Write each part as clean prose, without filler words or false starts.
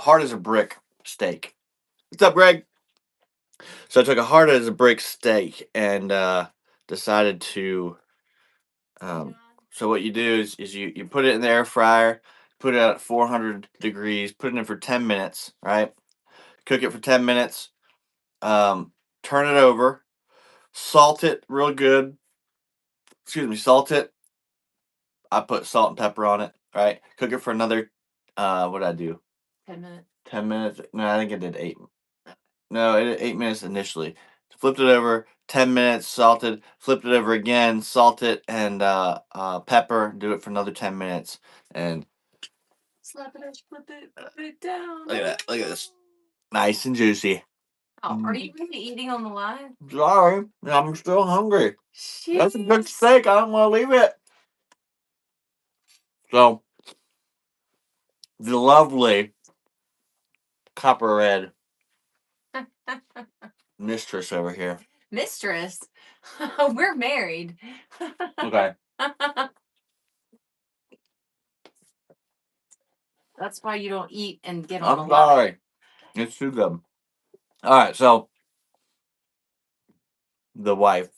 hard as a brick steak. What's up, Greg? So I took a hard as a brick steak and decided to. So what you do is you put it in the air fryer, put it at 400 degrees, put it in for 10 minutes, right? Cook it for 10 minutes. Turn it over, salt it real good. Excuse me, salt it. I put salt and pepper on it, right? Cook it for another. What did I do? 10 minutes. 10 minutes. No, I think I did 8. No, it 8 minutes initially. Flipped it over, 10 minutes, salted. Flipped it over again, salt it, and pepper. Do it for another 10 minutes, and Slap it, flip it down. look at that. Look at this, nice and juicy. Oh, are you really eating on the line? Sorry, I'm still hungry. Jeez. That's a good steak. I don't want to leave it. So, the lovely copper red mistress over here. Mistress? We're married. Okay. That's why you don't eat and get on I'm the line. sorry. It's too good. All right, so the wife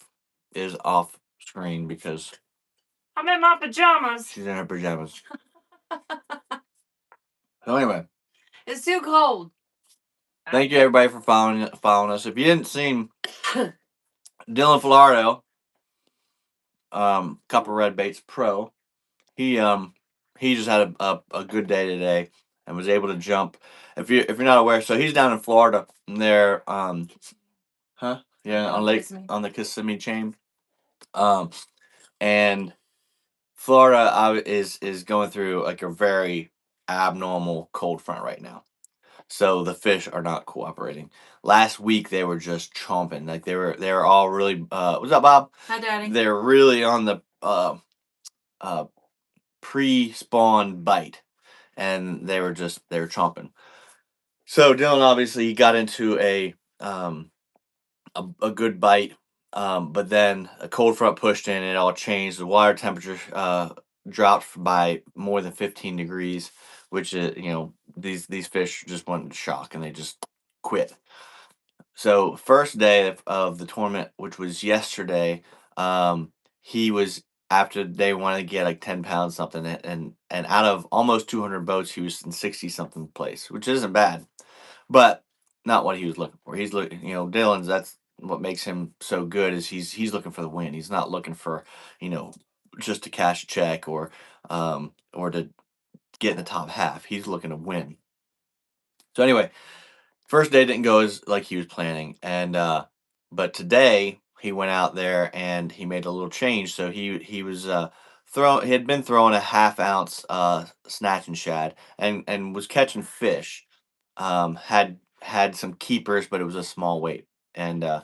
is off screen because I'm in my pajamas. she's in her pajamas. So anyway, It's too cold. thank you everybody for following us. If you didn't see Dylan Florado, Copper Red Baits Pro, he just had a good day today and was able to jump. If you're not aware, so he's down in Florida and they're on the Kissimmee chain. And Florida is going through like a very abnormal cold front right now. So the fish are not cooperating. Last week they were just chomping. Like they were all really what's up, Bob? Hi, Daddy. They're really on the pre-spawn bite. And they were chomping. So Dylan obviously he got into a good bite. But then a cold front pushed in, and it all changed. The water temperature dropped by more than 15 degrees, which is, these fish just went into shock and they just quit. So first day of the tournament, which was yesterday, he was after they wanted to get like 10 pounds something, and out of almost 200 boats, he was in 60 something place, which isn't bad, but not what he was looking for. He's looking, Dylan's. That's what makes him so good is he's looking for the win. He's not looking for, just to cash a check or to get in the top half. He's looking to win. So anyway, first day didn't go as like he was planning, and but today he went out there and he made a little change. So he was he had been throwing a half-ounce snatch and shad and was catching fish. Had some keepers, but it was a small weight, and I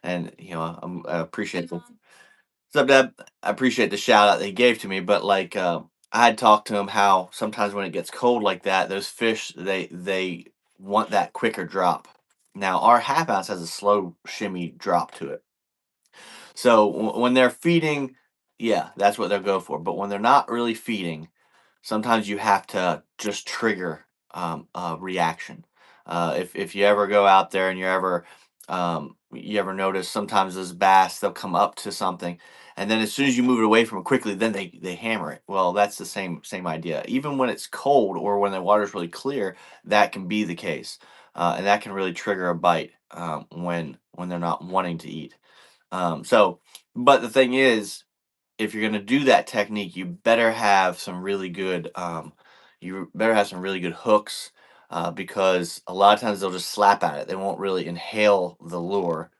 appreciate the what's up, Deb. I appreciate the shout out that he gave to me, but like I had talked to him how sometimes when it gets cold like that, those fish they want that quicker drop. Now our half ounce has a slow shimmy drop to it. So when they're feeding, yeah, that's what they'll go for. But when they're not really feeding, sometimes you have to just trigger a reaction. If you ever go out there and you ever notice sometimes those bass they'll come up to something, and then as soon as you move it away from it quickly, then they hammer it. Well, that's the same idea. Even when it's cold or when the water's really clear, that can be the case, and that can really trigger a bite when they're not wanting to eat. But the thing is, if you're gonna do that technique, you better have some really good hooks, because a lot of times they'll just slap at it. They won't really inhale the lure.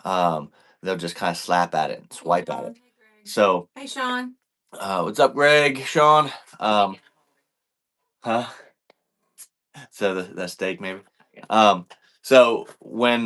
They'll just kind of slap at it and swipe at it. So, hey, Sean. What's up, Greg? Sean? Huh? So the steak maybe. So when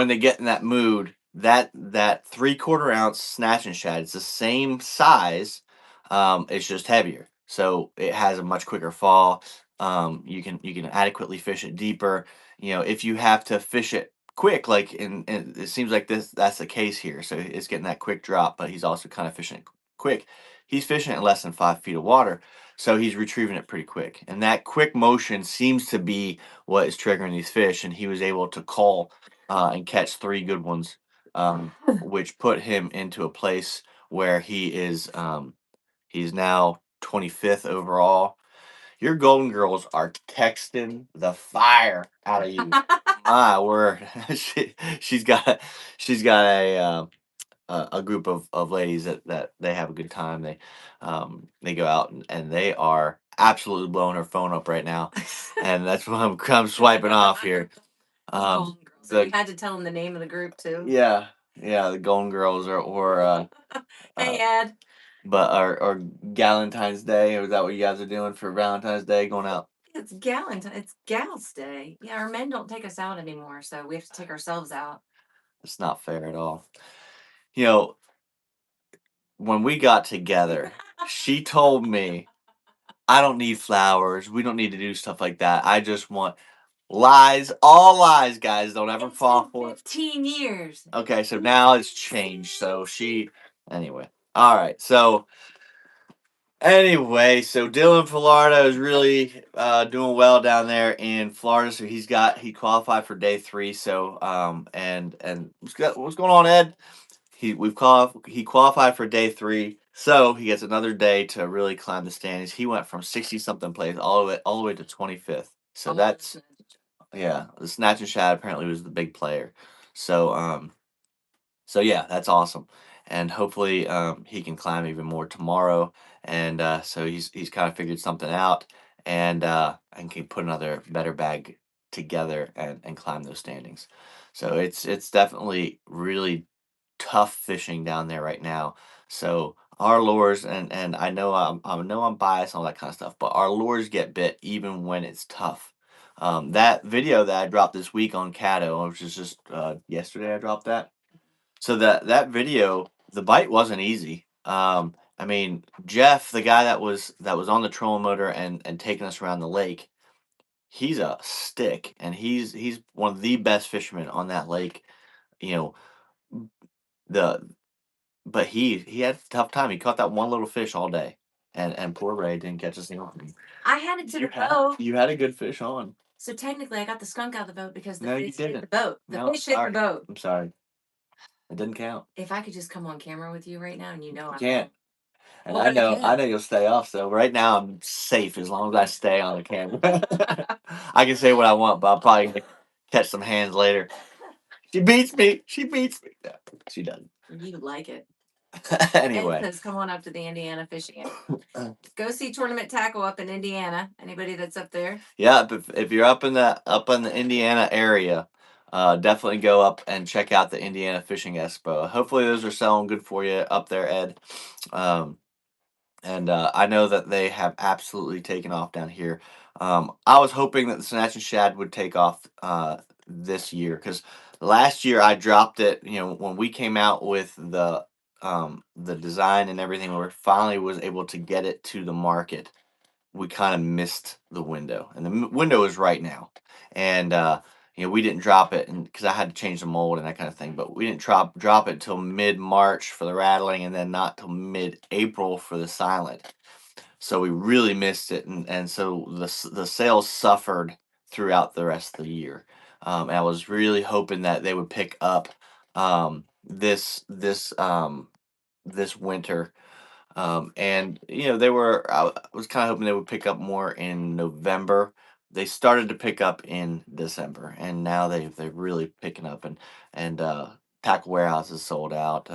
they get in that mood, that 3/4 ounce snatch and shad, it's the same size, it's just heavier, so it has a much quicker fall. You can adequately fish it deeper. If you have to fish it quick, like in it seems like that's the case here. So it's getting that quick drop, but he's also kind of fishing it quick. He's fishing at less than 5 feet of water, So he's retrieving it pretty quick. And that quick motion seems to be what is triggering these fish. And he was able to call and catch three good ones, which put him into a place where he's now 25th overall. Your Golden Girls are texting the fire out of you. My word, she's got she's got a group of ladies that they have a good time. They go out and they are absolutely blowing her phone up right now, and that's why I'm swiping off here. Golden Girls. So you had to tell them the name of the group too. Yeah, yeah, the Golden Girls or Hey, uh, Ed. but or Galentine's Day, or is that what you guys are doing for Valentine's Day? Going out? It's Galentine. It's Gals Day. Yeah, our men don't take us out anymore, so we have to take ourselves out. It's not fair at all. You know, when we got together, she told me, I don't need flowers. We don't need to do stuff like that. I just want lies, all lies, guys. Don't ever It's fall been for it. 15 years. Okay, so now it's changed. So anyway. All right. So Dylan Florida is really doing well down there in Florida. So he qualified for day 3. So and what's going on, Ed? He qualified for day 3, so he gets another day to really climb the standings. He went from 60 something place all the way to 25th. So that's yeah. The snatch and shad apparently was the big player. So yeah, that's awesome, and hopefully he can climb even more tomorrow. And so he's kind of figured something out, and can put another better bag together and climb those standings. So it's definitely really tough fishing down there right now. So our lures, and I know I'm biased and all that kind of stuff, but our lures get bit even when it's tough. That video that I dropped this week on Cato, which is just yesterday I dropped that. So that video, the bite wasn't easy. I mean, Jeff, the guy that was on the trolling motor and taking us around the lake, he's a stick, and he's one of the best fishermen on that lake. You know, the but he had a tough time. He caught that one little fish all day, and poor Ray didn't catch a single thing. I had it to the boat. You had a good fish on. So technically, I got the skunk out of the boat because the No, you fish hit the didn't. boat. The No, fish hit the sorry. boat. I'm sorry. It didn't count. If I could just come on camera with you right now, and you know You I'm can't. And Well, I know you'll stay off. So right now I'm safe as long as I stay on the camera. I can say what I want, but I'll probably catch some hands later. She beats me. She beats me. No, she doesn't. You like it. Anyway. Ed says, come on up to the Indiana fishing. Go see Tournament Tackle up in Indiana. Anybody that's up there? Yeah, if you're up in the Indiana area, definitely go up and check out the Indiana Fishing Expo. Hopefully those are selling good for you up there, Ed. Um, and I know that they have absolutely taken off down here. I was hoping that the Snatch and Shad would take off this year, because last year I dropped it. You know, when we came out with the design and everything, we finally was able to get it to the market. We kind of missed the window, and the window is right now. And we didn't drop it, and because I had to change the mold and that kind of thing, but we didn't drop it till mid March for the rattling, and then not till mid April for the silent. So we really missed it, and so the sales suffered throughout the rest of the year. And I was really hoping that they would pick up this winter, and I was kind of hoping they would pick up more in November. They started to pick up in December, and now they're really picking up, and Tackle Warehouse is sold out.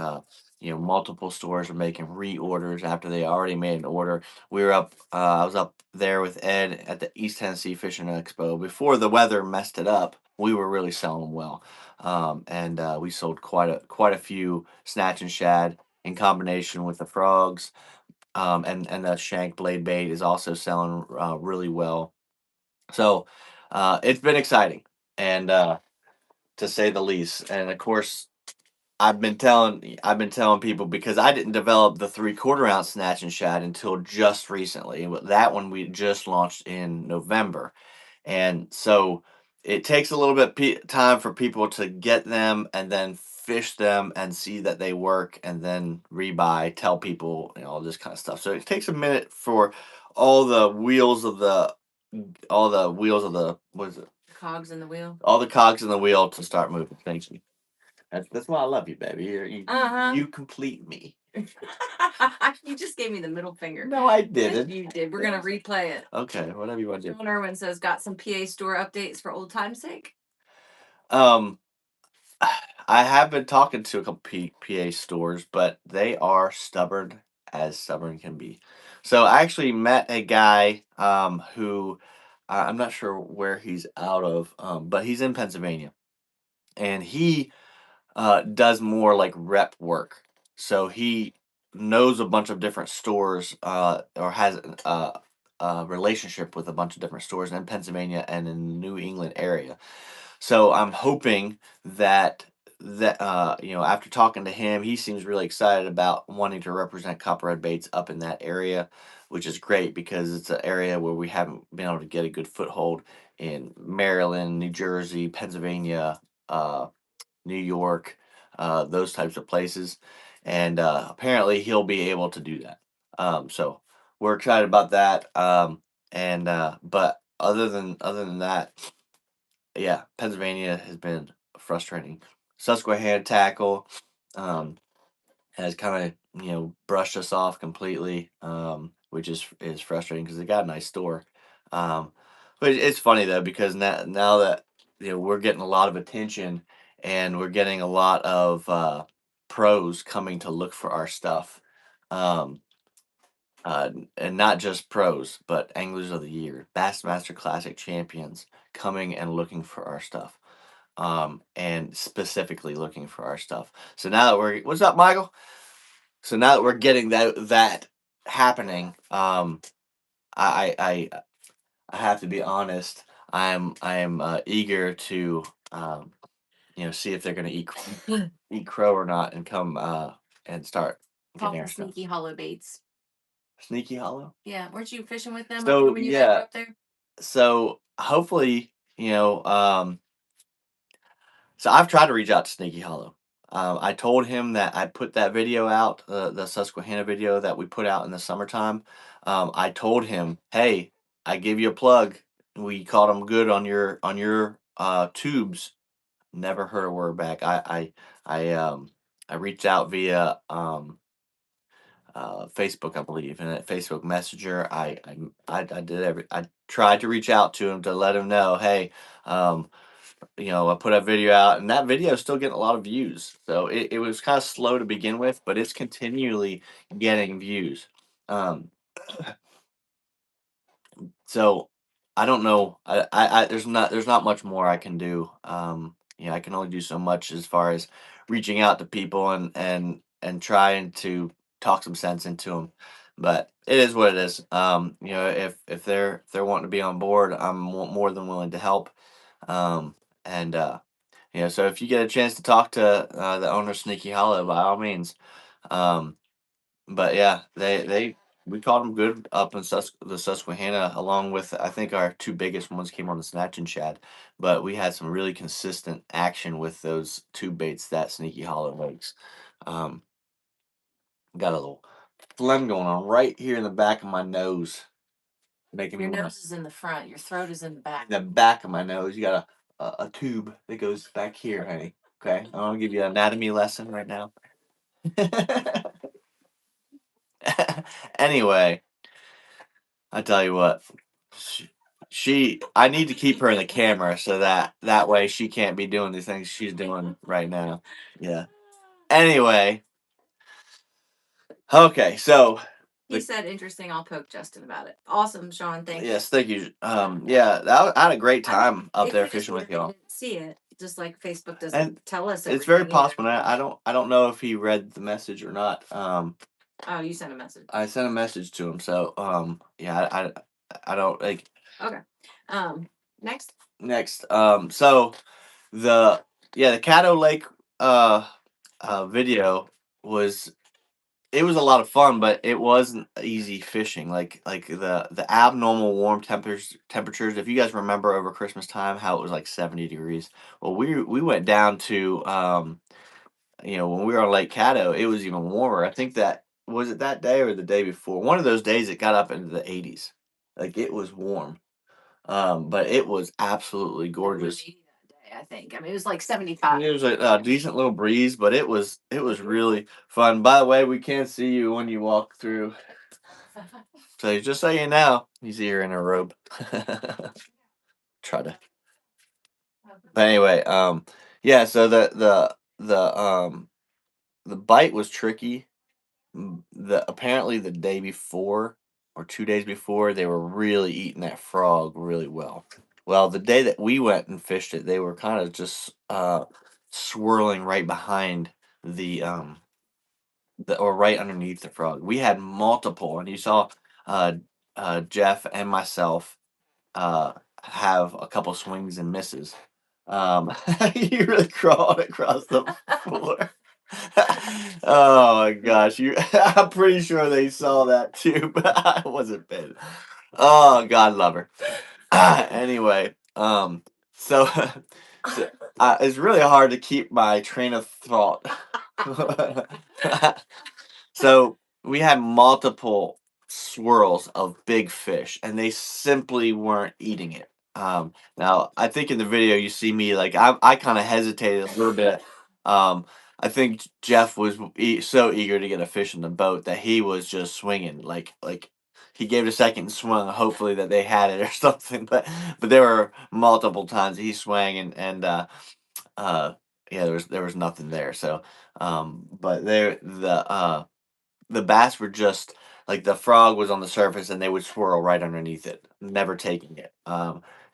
Multiple stores are making reorders after they already made an order. We were up. I was up there with Ed at the East Tennessee Fishing Expo before the weather messed it up. We were really selling well, and we sold quite a few snatch and shad in combination with the frogs, and the shank blade bait is also selling really well. So it's been exciting, and to say the least. And of course, I've been telling people, because I didn't develop the 3/4 ounce snatch and shad until just recently. That one we just launched in November, and so it takes a little bit time for people to get them and then fish them and see that they work, and then rebuy, tell people, all this kind of stuff. So it takes a minute for all the wheels of the what is it? Cogs in the wheel. All the cogs in the wheel to start moving. Thank you. That's why I love you, baby. You complete me. You just gave me the middle finger. No, I Yes, didn't. you did. We're gonna replay it. Okay, whatever you want to do. John Irwin says, "Got some PA store updates for old time's sake." Um, I have been talking to a couple PA stores, but they are stubborn as stubborn can be. So I actually met a guy who I'm not sure where he's out of, but he's in Pennsylvania, and he does more like rep work. So he knows a bunch of different stores, or has a relationship with a bunch of different stores in Pennsylvania and in the New England area. So I'm hoping that after talking to him, he seems really excited about wanting to represent copperhead baits up in that area, which is great because it's an area where we haven't been able to get a good foothold in Maryland, New Jersey, Pennsylvania, uh, New York, those types of places, and apparently he'll be able to do that. So we're excited about that. And but other than that, yeah, Pennsylvania has been frustrating. Susquehanna tackle um, has kind of brushed us off completely, which is frustrating because they got a nice store. Um, but it's funny though because now that we're getting a lot of attention and we're getting a lot of pros coming to look for our stuff. Um, and not just pros, but anglers of the year, Bassmaster Classic champions coming and looking for our stuff, and specifically looking for our stuff. So now that we're what's up, Michael? So now that we're getting that happening, I I I, I have to be honest. I am eager to see if they're gonna eat crow or not and come and start getting our stuff. Sneaky hollow baits. Sneaky Hollow. Yeah, weren't you fishing with them So when you guys were yeah, up there? so hopefully so I've tried to reach out to Sneaky Hollow. I told him that I put that video out, the Susquehanna video that we put out in the summertime. I told him, hey, I give you a plug. We caught them good on your tubes. Never heard a word back. I reached out via Facebook, I believe, and at Facebook Messenger, I did I tried to reach out to him to let him know, hey, um, I put a video out, and that video is still getting a lot of views. So it was kind of slow to begin with, but it's continually getting views. Um, so I don't know. There's not much more I can do. I can only do so much as far as reaching out to people and trying to talk some sense into them. But it is what it is. If they're wanting to be on board, I'm more than willing to help. Um, and so if you get a chance to talk to the owner of Sneaky Hollow, by all means. Um, but yeah, they we caught them good up in the Susquehanna, along with I think our two biggest ones came on the Snatch and Shad, but we had some really consistent action with those two baits that Sneaky Hollow makes. Um, got a little phlegm going on right here in the back of my nose, making Your me nose is in the front. Your throat is in the back. the back of my nose. You got a tube that goes back here, honey. Okay, I'm gonna give you an anatomy lesson right now. Anyway, I tell you what, I need to keep her in the camera so that way she can't be doing the things she's doing right now. Yeah. Anyway, okay, so He said, "Interesting. I'll poke Justin about it." Awesome, Sean. Thank you. yes, thank you. Yeah, I had a great time up there fishing with y'all. Didn't see it, just like Facebook doesn't And tell us. it's very Everything either. possible. I don't know if he read the message or not. Oh, you sent a message. I sent a message to him. So yeah, I don't like. Okay. Next. Next. So the Caddo Lake uh video was it was a lot of fun, but it wasn't easy fishing. Like the abnormal warm temperatures. If you guys remember over Christmas time, how it was like 70 degrees. Well, we went down to when we were on Lake Caddo, it was even warmer. I think that was it that day or the day before? One of those days it got up into the 80s. Like it was warm. But it was absolutely gorgeous. 80 that day, I think. I mean, it was like 75. It was a decent little breeze, but it was really fun. By the way, we can't see you when you walk through. So just so you know, he's here in a robe. Try to. But anyway, yeah. So the bite was tricky. The apparently the day before or 2 days before, they were really eating that frog really well. Well, the day that we went and fished it, they were kind of just swirling right behind the or right underneath the frog. We had multiple, and you saw uh, Jeff and myself uh, have a couple swings and misses. You really crawled across the floor. Oh my gosh, you! I'm pretty sure they saw that too, but I wasn't paying. Oh, God love her. Anyway, so, so it's really hard to keep my train of thought. So we had multiple swirls of big fish, and they simply weren't eating it. Now I think in the video you see me like I kind of hesitated a little bit. I think Jeff was so eager to get a fish in the boat that he was just swinging like he gave it a second swing, hopefully that they had it or something. But there were multiple times he swang uh yeah there was nothing there. So but there the bass were just like the frog was on the surface and they would swirl right underneath it, never taking it.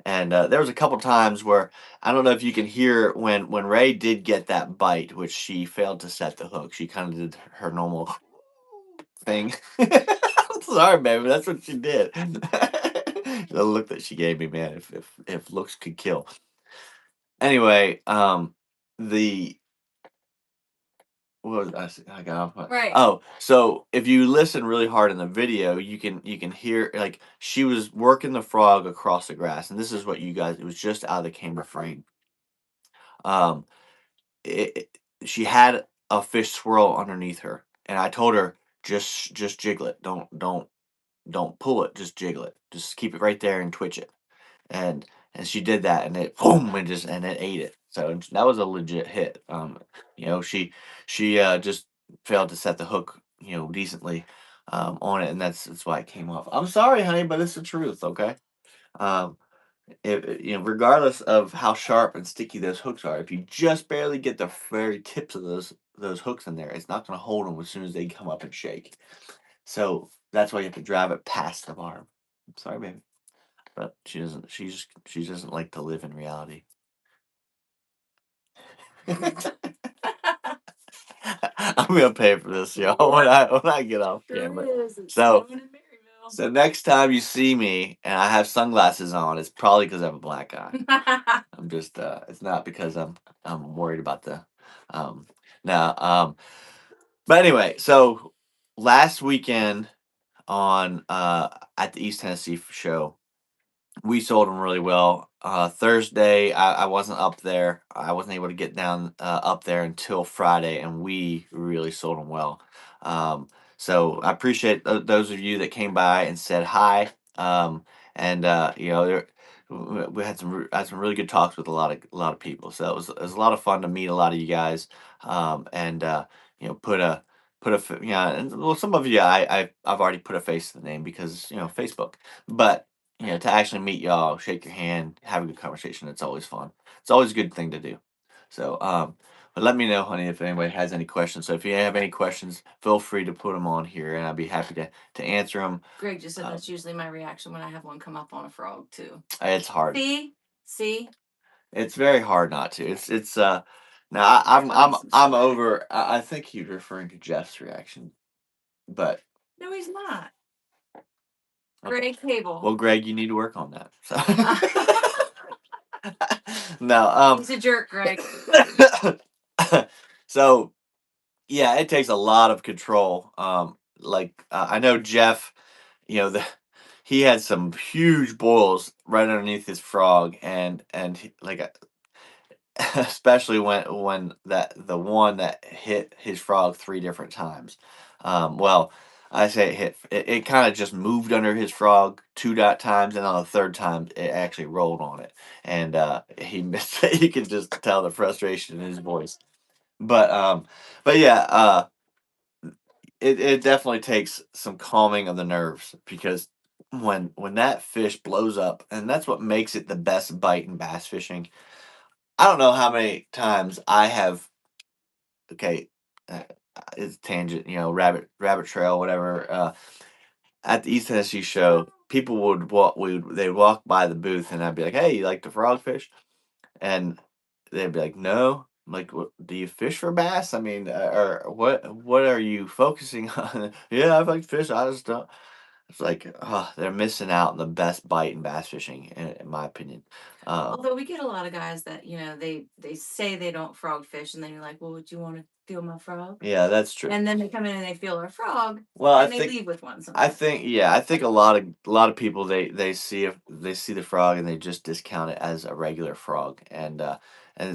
And there was a couple times where I don't know if you can hear when Ray did get that bite, which she failed to set the hook. She kind of did her normal thing. I'm sorry, baby, that's what she did. The look that she gave me, man, if looks could kill. Anyway, the what was I got off my Right. oh, so if you listen really hard in the video, you can hear like she was working the frog across the grass, and this is what you guys it was just out of the camera frame. Um, she had a fish swirl underneath her, and I told her just jiggle it. Don't pull it, just jiggle it. Just keep it right there and twitch it. And she did that, and it boom, and it ate it. So that was a legit hit. She just failed to set the hook, decently on it, and that's why it came off. I'm sorry, honey, but it's the truth. Okay. Um, regardless of how sharp and sticky those hooks are, if you just barely get the very tips of those hooks in there, it's not going to hold them as soon as they come up and shake. So that's why you have to drive it past the barb. I'm sorry, baby. But she doesn't. She doesn't like to live in reality. I'm gonna pay for this, y'all. When I get off camera. So so next time you see me and I have sunglasses on, it's probably because I have a black eye. I'm just. It's not because I'm worried about the. Um. Now. But anyway, so last weekend on at the East Tennessee show, we sold them really well. Thursday, I wasn't up there. I wasn't able to get down up there until Friday, and we really sold them well. So I appreciate those of you that came by and said hi. And we had some really good talks with a lot of people. So it was a lot of fun to meet a lot of you guys. And and well, some of you I've already put a face to the name because Facebook, but to actually meet y'all, shake your hand, have a good conversation. It's always fun. It's always a good thing to do. So, but let me know, honey, if anybody has any questions. So if you have any questions, feel free to put them on here, and I'll be happy to answer them. Greg just said that's usually my reaction when I have one come up on a frog too. It's hard. See. It's very hard not to. It's now I'm over. I think he's referring to Jeff's reaction, but no, he's not. Okay. Greg Cable. Well, Greg, you need to work on that. So. No, he's a jerk, Greg. So, yeah, it takes a lot of control. I know Jeff, he had some huge boils right underneath his frog, and especially when the one that hit his frog 3 different times. Well, I say it hit. It kind of just moved under his frog two dot times, and on the third time, it actually rolled on it, and he missed it. You could just tell the frustration in his voice. But but yeah, it definitely takes some calming of the nerves because when that fish blows up, and that's what makes it the best bite in bass fishing. I don't know how many times I have. Okay, uh, it's tangent, rabbit trail, whatever. At the East Tennessee show, people would walk. They'd walk by the booth, and I'd be like, "Hey, you like the frogfish?" And they'd be like, "No." I'm like, "What? Do you fish for bass? I mean, or what? What are you focusing on?" Yeah, I like fish. I just don't. It's like, oh, they're missing out on the best bite in bass fishing, in my opinion. Although we get a lot of guys that, they say they don't frog fish, and then you're like, well, would you want to feel my frog? Yeah, that's true. And then they come in and they feel our frog, Well, and they leave with one sometimes. I think a lot of people they see the frog and they just discount it as a regular frog, and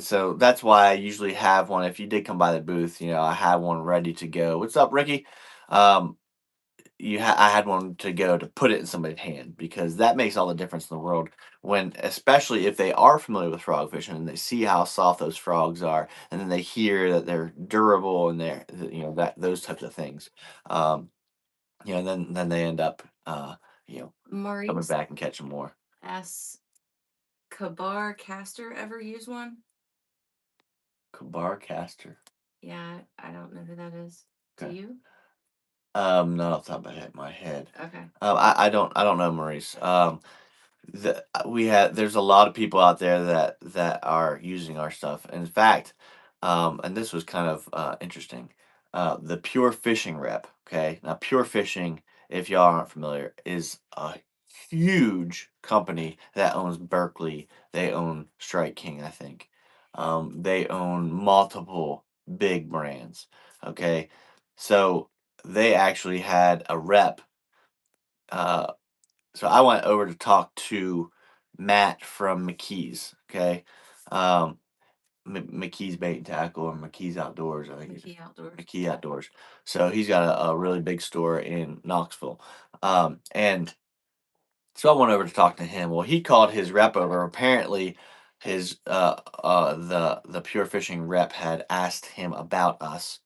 so that's why I usually have one. If you did come by the booth, I have one ready to go. What's up, Ricky? Um, I had one to go to put it in somebody's hand because that makes all the difference in the world when, especially if they are familiar with frog fishing and they see how soft those frogs are, and then they hear that they're durable and that those types of things. Um, then they end up, you know, coming Maurice back and catching more. asks, Kabar Caster ever use one? Kabar caster. Yeah, I don't know who that is. Do Okay. you? Not off the top of my head. Okay. I don't know, Maurice. There's a lot of people out there that are using our stuff. In fact, and this was kind of interesting. The Pure Fishing rep. Okay, now Pure Fishing, if y'all aren't familiar, is a huge company that owns Berkeley. They own Strike King, I think. They own multiple big brands. Okay, so they actually had a rep. Uh, so I went over to talk to Matt from McKee's. Okay, um, McKee's Bait and Tackle or McKee's Outdoors. I think it's McKee Outdoors. McKee Outdoors. So he's got a really big store in Knoxville, and so I went over to talk to him. Well, he called his rep over. Apparently, the Pure Fishing rep had asked him about us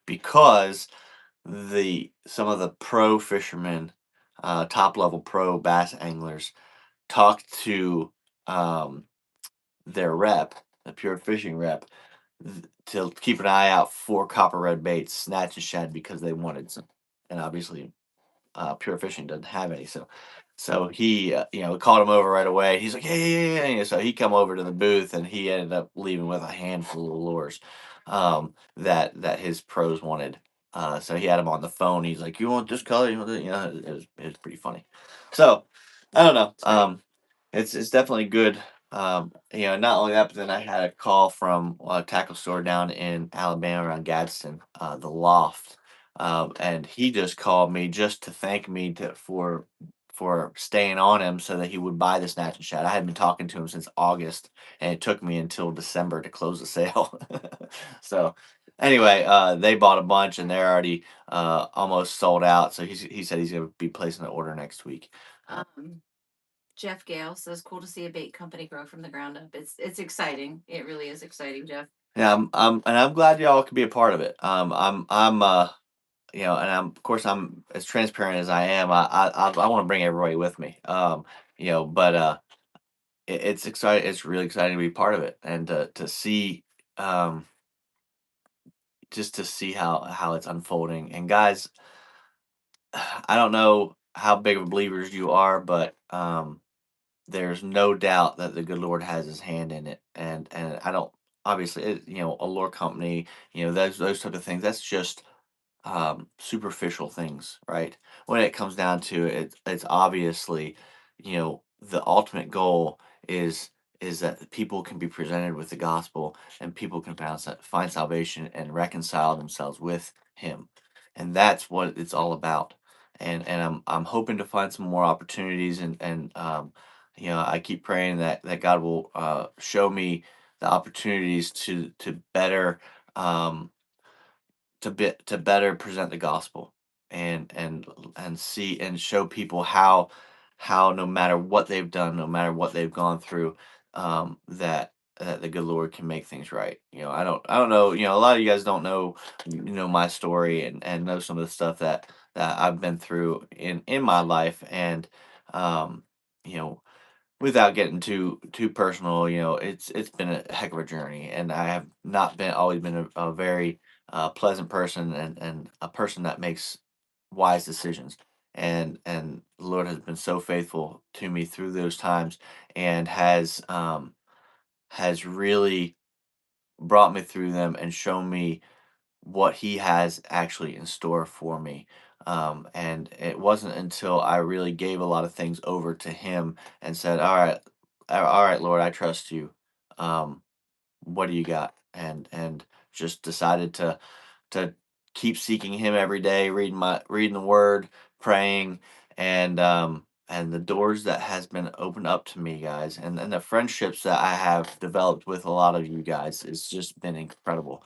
because the some of the pro fishermen, top level pro bass anglers talked to um, their rep, the Pure Fishing rep, to keep an eye out for copper red baits, snatch and shad because they wanted some, and obviously Pure Fishing doesn't have any. So he, called him over right away. He's like, yeah. So he come over to the booth, and he ended up leaving with a handful of lures that his pros wanted. So he had him on the phone. He's like, "You want this color? You want that?" It was pretty funny. So I don't know. It's definitely good. Not only that, but then I had a call from a tackle store down in Alabama around Gadsden, the Loft, and he just called me just to thank me for staying on him so that he would buy the snatch and shad. I had been talking to him since August, and it took me until December to close the sale. So anyway, they bought a bunch, and they're already almost sold out. So he said he's going to be placing an order next week. Um, Jeff Gale says, "Cool to see a bait company grow from the ground up. It's exciting. It really is exciting, Jeff." Yeah, and I'm glad y'all could be a part of it. And of course I'm as transparent as I am. I want to bring everybody with me. But it's exciting. It's really exciting to be part of it and to see, um, just to see how it's unfolding. And guys, I don't know how big of believers you are, but there's no doubt that the good Lord has His hand in it. And I don't obviously, a lure company, those type of things. That's just superficial things, right? When it comes down to it, it's obviously, the ultimate goal is that people can be presented with the gospel and people can find salvation and reconcile themselves with Him, and that's what it's all about. And I'm hoping to find some more opportunities and I keep praying that God will show me the opportunities to better. Um, to better present the gospel and see and show people how no matter what they've done, no matter what they've gone through, that the good Lord can make things right. I don't know. A lot of you guys don't know my story and know some of the stuff that I've been through in my life, and um, you know without getting too personal, it's been a heck of a journey, and I have not been always been a very pleasant person, and a person that makes wise decisions. And the Lord has been so faithful to me through those times, and has really brought me through them and shown me what he has actually in store for me. And it wasn't until I really gave a lot of things over to him and said, all right, Lord, I trust you. Um, what do you got?" And just decided to keep seeking him every day, reading the word, praying, and the doors that has been opened up to me, guys, and the friendships that I have developed with a lot of you guys, it's just been incredible.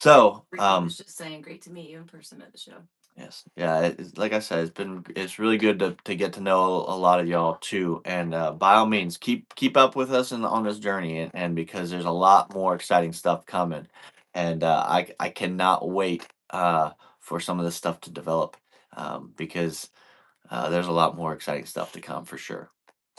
So, Ricky was just saying, great to meet you in person at the show. yes, yeah, like I said, it's really good to get to know a lot of y'all too, and by all means, keep up with us on this journey, and because there's a lot more exciting stuff coming, and I cannot wait for some of this stuff to develop, because there's a lot more exciting stuff to come for sure.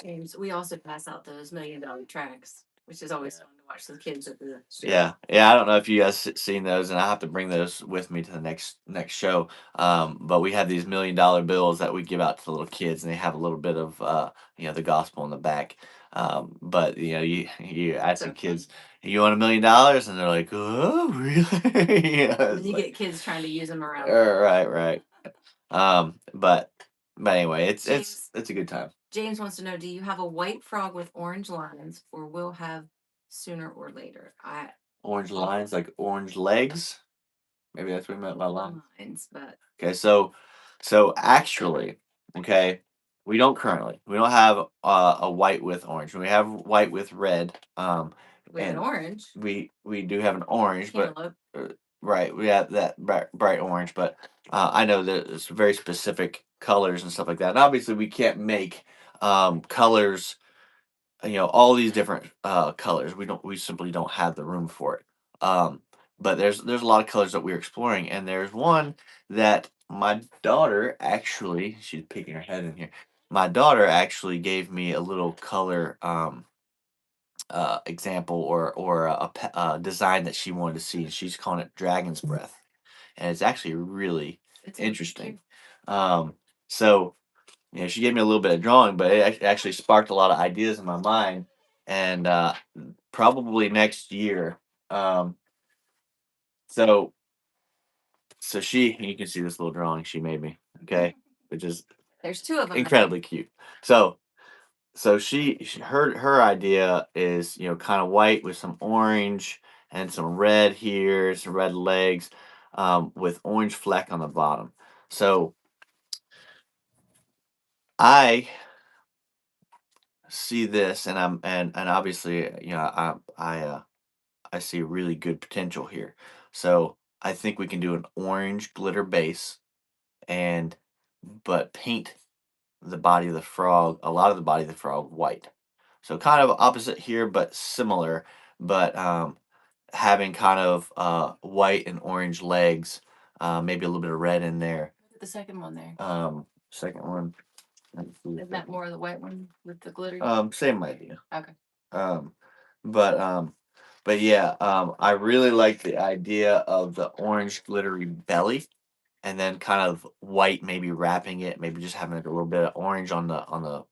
James, we also pass out those $1 million tracks, which is always fun to watch the kids at the show. Yeah. I don't know if you guys seen those, and I have to bring those with me to the next show. But we have these $1 million bills that we give out to the little kids, and they have a little bit of the gospel in the back. But you ask the So kids, "You want $1 million?" And they're like, "Oh, really?" And you get kids trying to use them around. Right. But anyway, it's James, it's a good time. James wants to know, do you have a white frog with orange lines, or will have sooner or later? Orange lines, like orange legs. Maybe that's what we meant by line. Lines, but Okay, so actually, okay, we don't have a white with orange. We have white with red. we have an And orange. we do have an orange, but Cantaloupe. right, we have that bright orange. But I know that there's very specific colors and stuff like that. And obviously, we can't make colors, all these different colors. We simply don't have the room for it. But there's a lot of colors that we're exploring, and there's one that my daughter actually, she's peeking her head in here. My daughter actually gave me a little color example, or design that she wanted to see, and she's calling it dragon's breath, and it's actually really It's interesting. um so she gave me a little bit of drawing, but it actually sparked a lot of ideas in my mind. And probably next year. Um, so you can see this little drawing she made me, okay, which is There's two of them. incredibly cute. So her idea is, kind of white with some orange and some red here, some red legs, with orange fleck on the bottom. So I see this, and obviously, I see really good potential here. So I think we can do an orange glitter base, and but paint a lot of the body of the frog white. So kind of opposite here, but similar. But having kind of white and orange legs, maybe a little bit of red in there. Look at the second one there. Second one. Isn't that more of the white one with the glitter? Same idea. Okay. Um, but yeah, I really like the idea of the orange glittery belly, and then kind of white, maybe wrapping it, maybe just having like a little bit of orange on the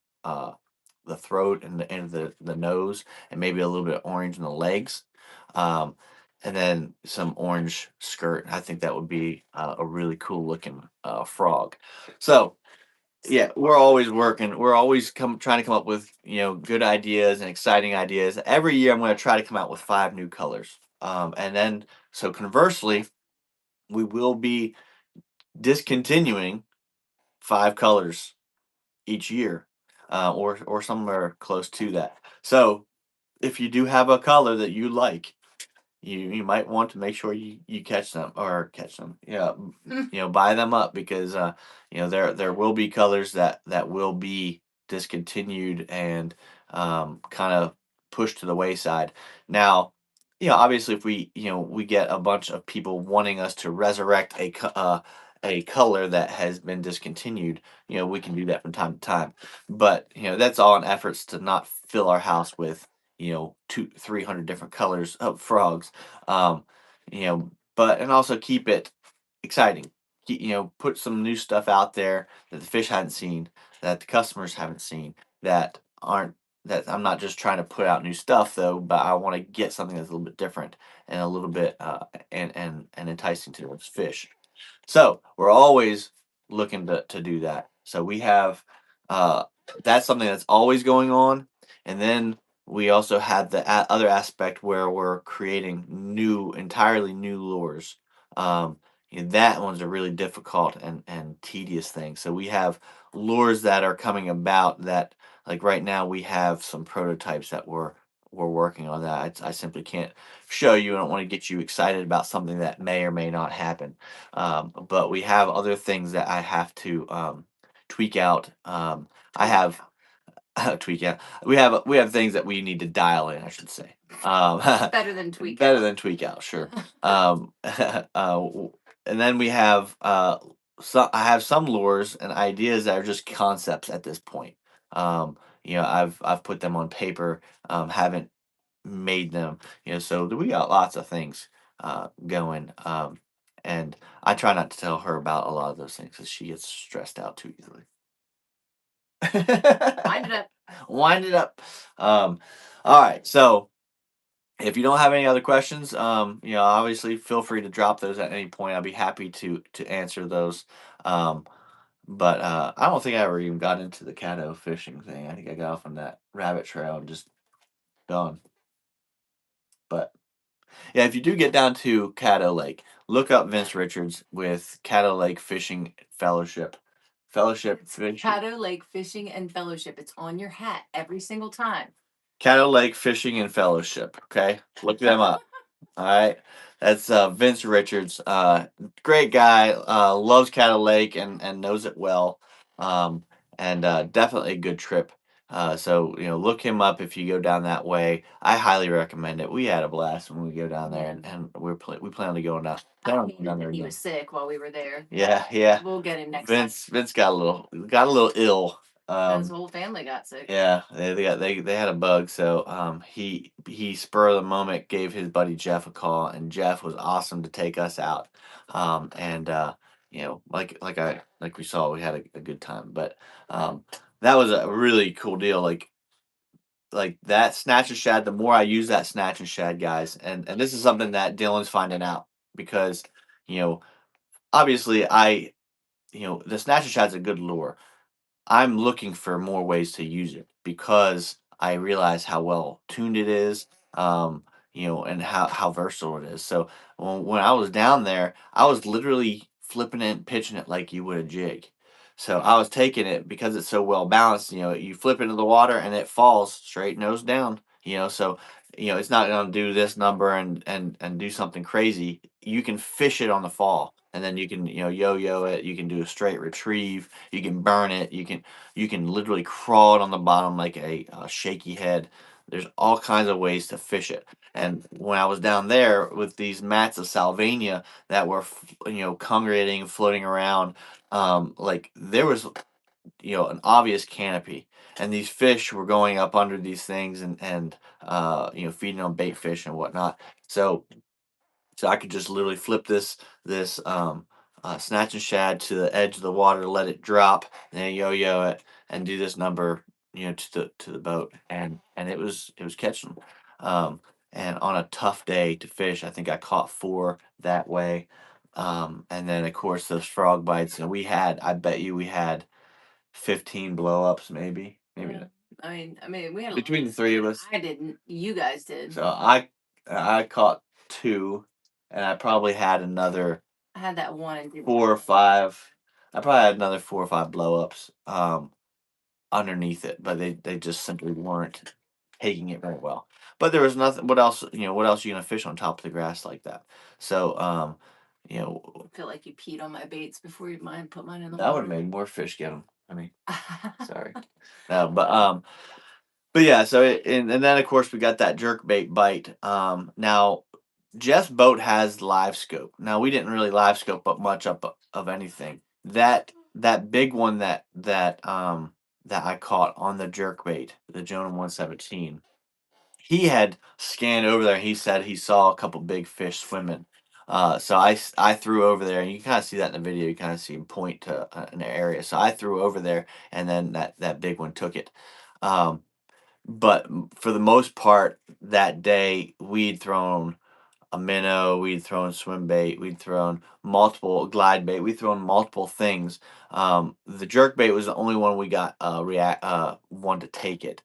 throat and the nose, and maybe a little bit of orange in the legs, um, and then some orange skirt. I think that would be a really cool looking frog. So yeah, we're always working. We're always trying to come up with good ideas and exciting ideas. Every year, I'm going to try to come out with 5 new colors. And then so conversely, we will be discontinuing 5 colors each year, or somewhere close to that. So if you do have a color that you like, you might want to make sure you catch them. Yeah, buy them up because there will be colors that will be discontinued and kind of pushed to the wayside. Now, obviously, if we get a bunch of people wanting us to resurrect a color that has been discontinued, we can do that from time to time. But that's all in efforts to not fill our house with 300 different colors of frogs. Um, but and also keep it exciting. Put some new stuff out there that the fish hadn't seen, that the customers haven't seen, that aren't that I'm not just trying to put out new stuff though, but I want to get something that's a little bit different and a little bit and enticing to those fish. So we're always looking to do that. So we have uh, that's something that's always going on, and then we also have the other aspect where we're creating entirely new lures. Um, that one's a really difficult and tedious thing. So we have lures that are coming about that, like right now, we have some prototypes that we're working on that I simply can't show you. I don't want to get you excited about something that may or may not happen. But we have other things that I have to tweak out. I have tweak out. We have things that we need to dial in, I should say. Better than tweak Better out. than tweak out, sure. And then we have I have some lures and ideas that are just concepts at this point. I've put them on paper, haven't made them. So we got lots of things going. And I try not to tell her about a lot of those things because she gets stressed out too easily. Wind it up. Wind it up. All right. So if you don't have any other questions, obviously feel free to drop those at any point. I'll be happy to answer those. Um, but I don't think I ever even got into the caddo fishing thing. I think I got off on that rabbit trail and just gone. But yeah, if you do get down to Caddo Lake, look up Vince Richards with Caddo Lake Fishing Fellowship. Fellowship It's Fishing. Caddo Lake Fishing and Fellowship. It's on your hat every single time. Caddo Lake Fishing and Fellowship. Okay, look them up. All right, that's Vince Richards. Great guy. Loves Caddo Lake and knows it well. Um, and definitely a good trip. So look him up if you go down that way. I highly recommend it. We had a blast when we go down there, and we plan on going down. Plan on going down there He again. was sick while we were there. Yeah, yeah. We'll get him next time. Vince got a little ill. His whole family got sick. Yeah, they had a bug, so he spur of the moment gave his buddy Jeff a call, and Jeff was awesome to take us out. And like we saw, we had a good time. But that was a really cool deal. Like that snatch and shad. The more I use that snatch and shad, guys, and this is something that Dylan's finding out because you know obviously the snatch and shad's a good lure. I'm looking for more ways to use it because I realize how well tuned it is, and how versatile it is. So when I was down there, I was literally flipping it and pitching it like you would a jig. So I was taking it because it's so well balanced. You flip into the water and it falls straight nose down. So it's not going to do this number and do something crazy. You can fish it on the fall, and then you can yo-yo it. You can do a straight retrieve. You can burn it. You can literally crawl it on the bottom like a shaky head. There's all kinds of ways to fish it. And when I was down there with these mats of Salvania that were, congregating, floating around, like there was, an obvious canopy, and these fish were going up under these things and feeding on bait fish and whatnot. So I could just literally flip this snatch and shad to the edge of the water, let it drop, and then yo-yo it and do this number, to the boat, and it was catching them. And on a tough day to fish, I think I caught four that way. And then of course those frog bites, and I bet you we had 15 blow ups, maybe. Yeah. I mean, we had Between the three of us. I didn't. You guys did. So I caught two, and I probably had another I had that one and four or five. I probably had another four or five blow ups underneath it, but they just simply weren't taking it very well. But there was nothing. What else? What else are you gonna fish on top of the grass like that? So you know, I feel like you peed on my baits before you put mine in the that would water. have made more fish get them. I mean, sorry. No, but yeah. So and then of course we got that jerk bait bite. Now Jeff's boat has live scope. Now we didn't really live scope up much up of anything. That big one that I caught on the jerk bait, the Jonah 117. He had scanned over there. He said he saw a couple big fish swimming. So I threw over there, and you kind of see that in the video. You kind of see him point to an area. So I threw over there, and then that big one took it. Um, but for the most part, that day we'd thrown a minnow, we'd thrown swim bait, we'd thrown multiple glide bait, we'd thrown multiple things. The jerk bait was the only one we got one to take it.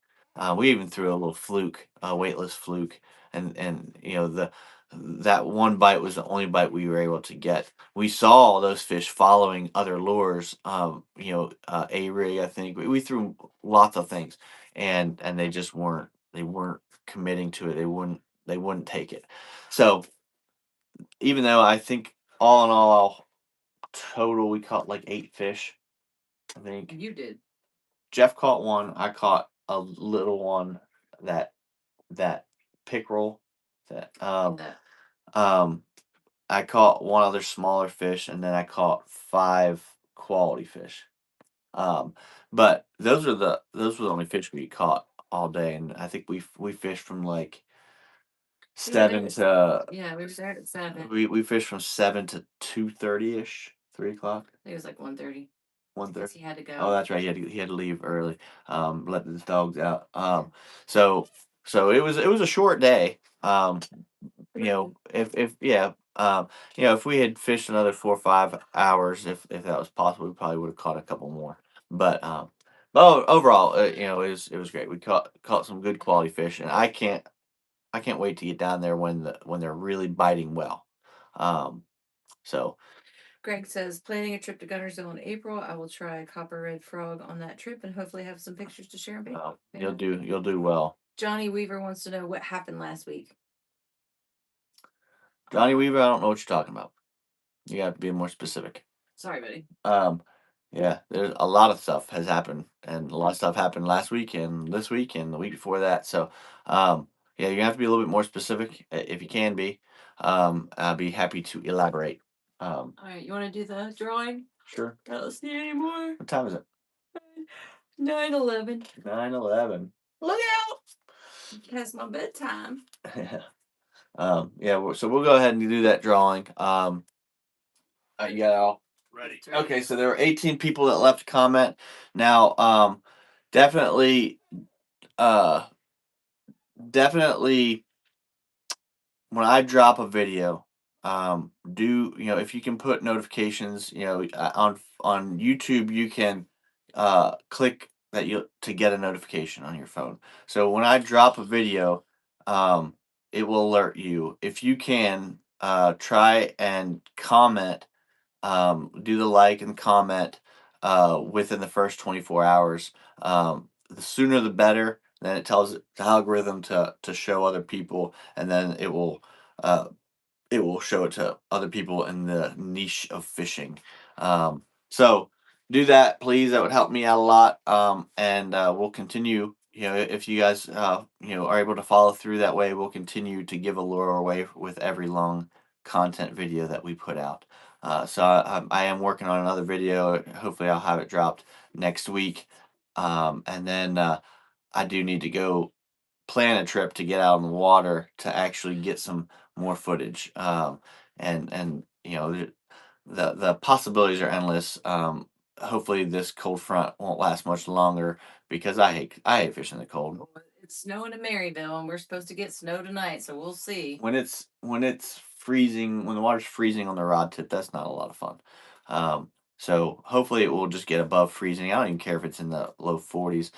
We even threw a little fluke, a weightless fluke, and that one bite was the only bite we were able to get. We saw those fish following other lures. A rig, I think we threw lots of things, and they weren't committing to it. They wouldn't take it. So even though I think all in all, total we caught like 8 fish. I think You did. Jeff caught one. I caught a little one, that that pickerel. That That I caught one other smaller fish, and then I caught 5 quality fish. Um, but those were the only fish we caught all day, and I think we fished from like we were seven there. to Yeah, we were there at 7. we fished from 7 to 2:30 ish, 3 o'clock. I think it was like 1:30. 1:30. He had to Oh, go. that's right. He had to leave early. Let the dogs out. So so it was a short day. If yeah, if we had fished another 4 or 5 hours, if that was possible, we probably would have caught a couple more. But overall, it was great. We caught some good quality fish, and I can't wait to get down there when they're really biting well. Um, so Greg says, planning a trip to Gunnersville in April. I will try copper red frog on that trip and hopefully have some pictures to share. you'll do well. Johnny Weaver wants to know what happened last week. Johnny Weaver, I don't know what you're talking about. You have to be more specific. Sorry, buddy. Yeah, there's a lot of stuff has happened, and a lot of stuff happened last week and this week and the week before that. So, yeah, you have to be a little bit more specific if you can be. I'll be happy to elaborate. All right, you want to do the drawing? Sure. I don't see anymore. What time is it? 9:11. 9:11. Look out! Past my bedtime. Yeah. So we'll go ahead and do that drawing. You got it all ready. Okay, so there were 18 people that left a comment. Now, definitely, uh, definitely, when I drop a video, do if you can put notifications, on YouTube, you can click that you to get a notification on your phone. So when I drop a video, um, it will alert you. If you can, try and comment, do the like and comment within the first 24 hours. The sooner the better. Then it tells the algorithm to show other people, and then uh, it will show it to other people in the niche of fishing. So do that, please. That would help me out a lot. And we'll continue. If you guys are able to follow through that way, we'll continue to give a lure away with every long content video that we put out. So I am working on another video. Hopefully, I'll have it dropped next week. And then I do need to go plan a trip to get out on the water to actually get some more footage. And the possibilities are endless. Hopefully this cold front won't last much longer because I hate fishing in the cold. It's snowing in Maryville, and we're supposed to get snow tonight, so we'll see. When it's freezing, when the water's freezing on the rod tip, that's not a lot of fun. So hopefully it will just get above freezing. I don't even care if it's in the low 40s.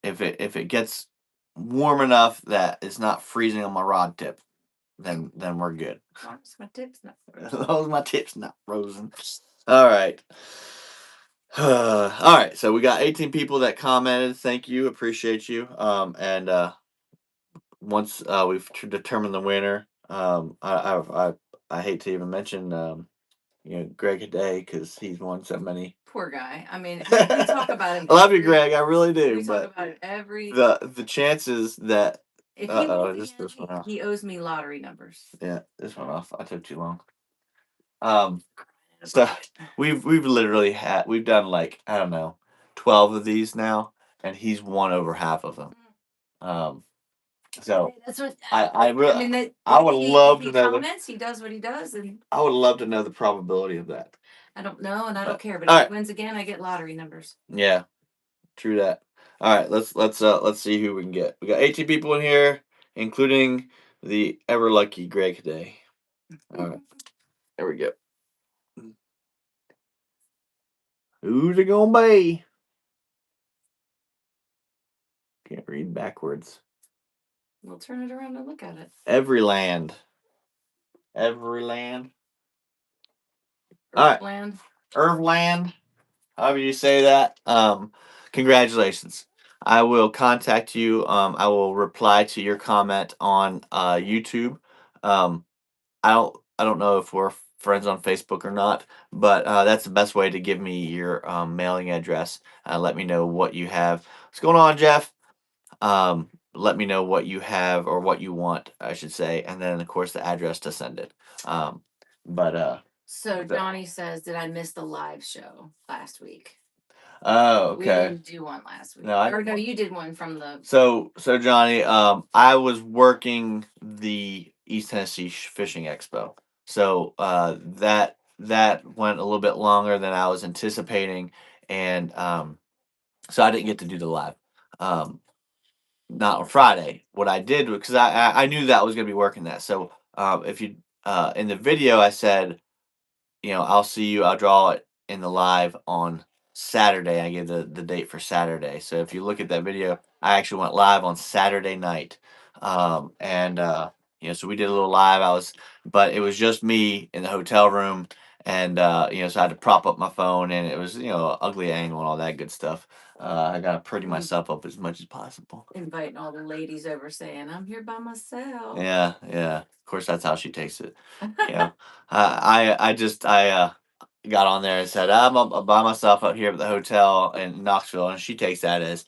If it gets warm enough that it's not freezing on my rod tip, then we're good. My tip's not Those my tips not frozen. All right. All right. So we got 18 people that commented. Thank you. Appreciate you. And once we've determined the winner, I hate to even mention Greg today because he's won so many. Poor guy. I mean, we talk about him. I love you, Greg. I really We do. talk But about it every. the chances that If he wins just again, this one off. he owes me lottery numbers. Yeah, this one off. I took too long. So we've literally we've done like I don't know 12 of these now, and he's won over half of them. Um, so That's what I really I mean. I would love if to he know comments, he does what he does, and I would love to know the probability of that. I don't know, and I don't care. But All if right. he wins again, I get lottery numbers. Yeah, true that. All right, let's see who we can get. We got 18 people in here, including the ever lucky Greg today. All right, there we go. Who's it gonna be? Can't read backwards. We'll turn it around and look at it. Everyland. Everyland. All right. Land. Irvland. However you say that. Congratulations. I will contact you. I will reply to your comment on YouTube. Um, I don't know if we're friends on Facebook or not, but that's the best way to give me your mailing address. Let me know what you have. What's going on, Jeff? Let me know what you have or what you want, I should say, and then of course the address to send it. Um, but So Johnny says, "Did I miss the live show last week?" Oh, We okay. didn't do one last week. No, Or no, you did one from the. So Johnny, I was working the East Tennessee Fishing Expo, so that went a little bit longer than I was anticipating, and so I didn't get to do the live. Um, not on Friday. What I did because I knew that I was going to be working that. So if you in the video I said I'll see you. I'll draw it in the live on Saturday. I gave the date for Saturday. So if you look at that video, I actually went live on Saturday night. And so we did a little live. But it was just me in the hotel room, and so I had to prop up my phone, and it was ugly angle and all that good stuff. I gotta pretty myself up as much as possible. Inviting all the ladies over, saying, "I'm here by myself." Yeah, yeah. Of course, that's how she takes it. I got on there and said I'm up by myself out here at the hotel in Knoxville, and she takes that as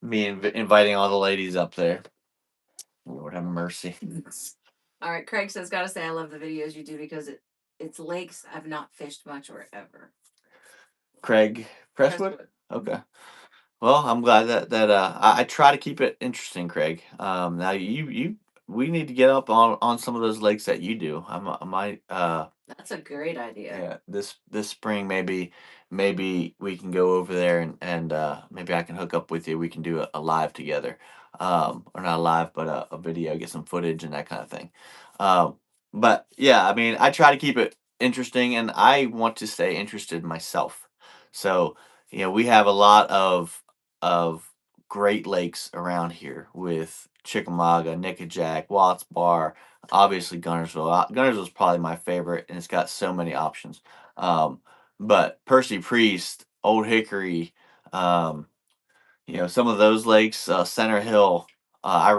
me inviting all the ladies up there. Lord have mercy. All right, Craig says, "Gotta say, I love the videos you do because it's lakes I've not fished much or ever." Craig Presswood. Okay. Well, I'm glad that I try to keep it interesting, Craig. Now you we need to get up on some of those lakes that you do. I might That's a great idea. Yeah, this spring maybe we can go over there and maybe I can hook up with you. We can do a live together, or not a live, but a video, get some footage and that kind of thing. Um, but yeah, I mean, I try to keep it interesting, and I want to stay interested myself. So we have a lot of Great Lakes around here with Chickamauga, Nickajack, Watts Bar, obviously Gunnersville. Gunnersville is probably my favorite, and it's got so many options. Um, but Percy Priest, Old Hickory, um, some of those lakes, Center Hill. I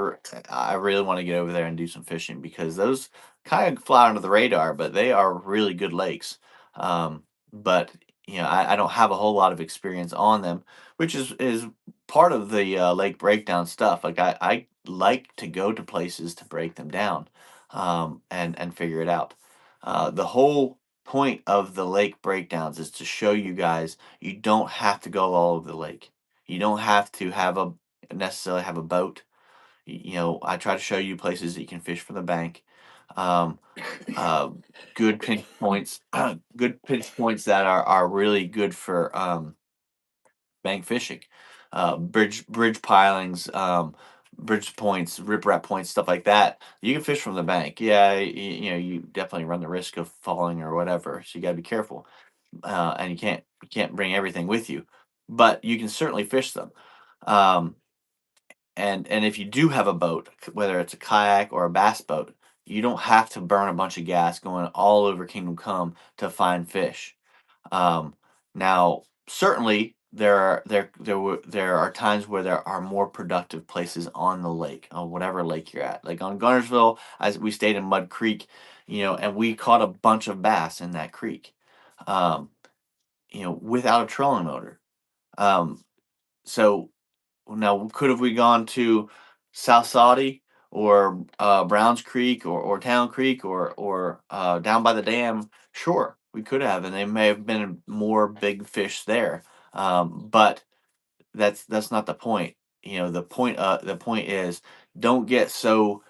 really want to get over there and do some fishing because those kind of fly under the radar, but they are really good lakes. But I don't have a whole lot of experience on them, which is part of the lake breakdown stuff. Like I like to go to places to break them down, and figure it out. The whole point of the lake breakdowns is to show you guys you don't have to go all over the lake. You don't have to necessarily have a boat. I try to show you places that you can fish from the bank. Um, uh, good pinch points, good pinch points that are really good for bank fishing. Bridge pilings, bridge points, riprap points, stuff like that. You can fish from the bank. Yeah, you definitely run the risk of falling or whatever, so you got to be careful. And you can't bring everything with you, but you can certainly fish them. Um, and if you do have a boat, whether it's a kayak or a bass boat, you don't have to burn a bunch of gas going all over Kingdom Come to find fish. Um, Now, certainly there are times where there are more productive places on the lake, on whatever lake you're at. Like on Gunnersville, as we stayed in Mud Creek, and we caught a bunch of bass in that creek, um, without a trolling motor. Um, so now, could have we gone to South Saudi or Browns Creek or Town Creek or down by the dam? Sure, we could have, and they may have been more big fish there. But that's not the point. The point is, don't get so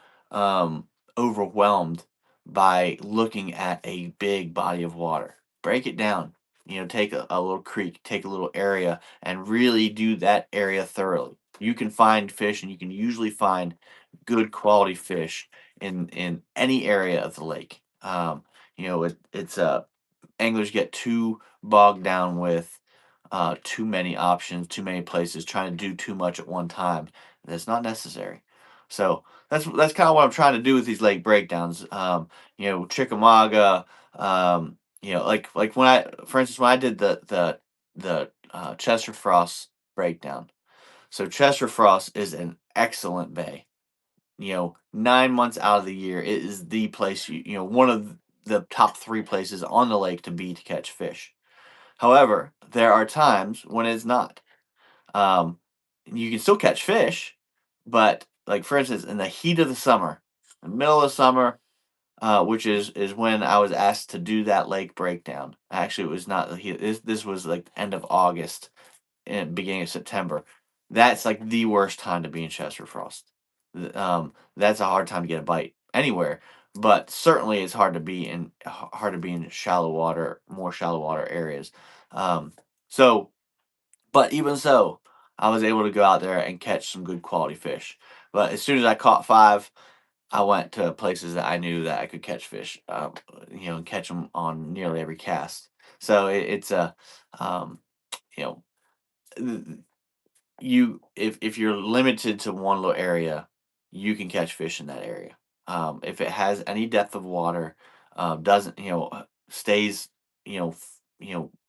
overwhelmed by looking at a big body of water. Break it down. Take a little creek, take a little area, and really do that area thoroughly. You can find fish, and you can usually find good quality fish in any area of the lake. It's anglers get too bogged down with too many options, too many places, trying to do too much at one time. That's not necessary. So that's kind of what I'm trying to do with these lake breakdowns. Chickamauga. Like for instance, when I did the Chester Frost breakdown. So Chester Frost is an excellent bay. 9 months out of the year, it is the place one of the top three places on the lake to be to catch fish. However, there are times when it's not. Um, you can still catch fish, but like for instance, in the heat of the summer, the middle of summer, which is when I was asked to do that lake breakdown. Actually, it was not the heat. This was like the end of August and beginning of September. That's like the worst time to be in Chester Frost. That's a hard time to get a bite anywhere, but certainly it's hard to be in shallow water, more shallow water areas. Um, so, but even so, I was able to go out there and catch some good quality fish. But as soon as I caught five, I went to places that I knew that I could catch fish, and catch them on nearly every cast. So it's a, um, you know, if you're limited to one little area, you can catch fish in that area. If it has any depth of water, doesn't stays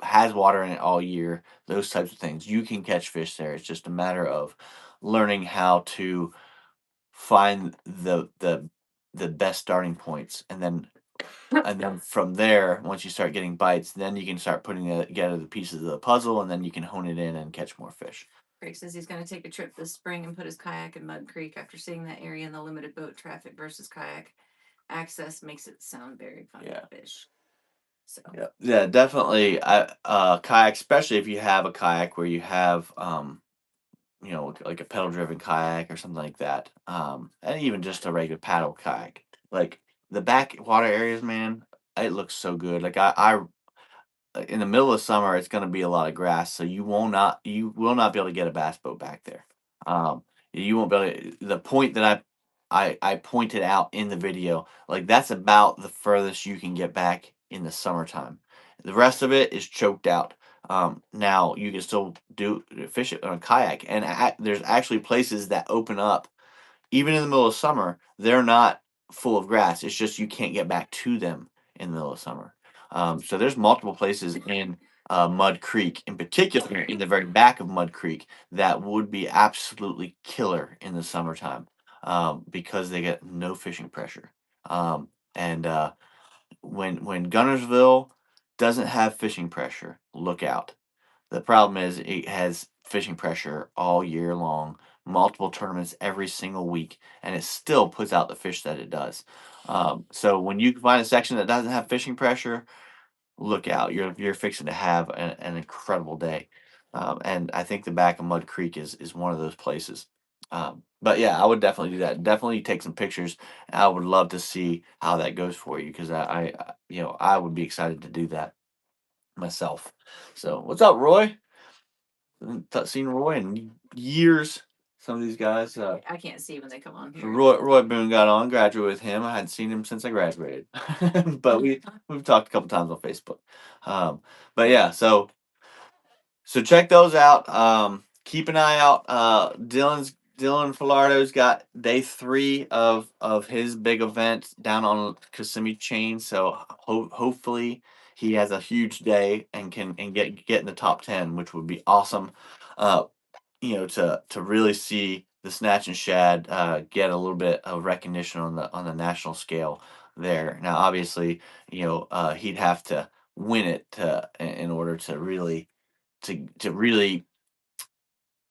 has water in it all year, those types of things, you can catch fish there. It's just a matter of learning how to find the best starting points, and then from there, once you start getting bites, then you can start putting together the pieces of the puzzle, and then you can hone it in and catch more fish. Craig says he's going to take a trip this spring and put his kayak in Mud Creek after seeing that area and the limited boat traffic versus kayak access makes it sound very fun Yeah. to fish. So Yeah, definitely. Kayak, especially if you have a kayak where you have like a pedal driven kayak or something like that. And even just a regular paddle kayak. Like the back water areas, man, it looks so good. Like in the middle of summer, it's going to be a lot of grass, so you will not be able to get a bass boat back there. You won't be able to. The point that I pointed out in the video, like that's about the furthest you can get back in the summertime. The rest of it is choked out. Now you can still do fish it on a kayak, and there's actually places that open up even in the middle of summer. They're not full of grass. It's just you can't get back to them in the middle of summer. So there's multiple places in Mud Creek, in particular in the very back of Mud Creek, that would be absolutely killer in the summertime, because they get no fishing pressure. And when Gunnersville doesn't have fishing pressure, look out. The problem is it has fishing pressure all year long, multiple tournaments every single week, and it still puts out the fish that it does. So when you find a section that doesn't have fishing pressure, look out. You're fixing to have an incredible day. And I think the back of Mud Creek is one of those places. But yeah, I would definitely do that. Definitely take some pictures. I would love to see how that goes for you, because I would be excited to do that myself. So what's up, Roy? Haven't seen Roy in years. Some of these guys. I can't see when they come on here. Roy Boone got on, graduated with him. I hadn't seen him since I graduated, but we've talked a couple times on Facebook. But yeah, so check those out. Keep an eye out. Dylan Filardo's got day 3 of his big event down on Kissimmee Chain. So hopefully he has a huge day and can and get in the top 10, which would be awesome. Uh, to really see the snatch and shad get a little bit of recognition on the national scale there. Now, obviously, he'd have to win it in order to really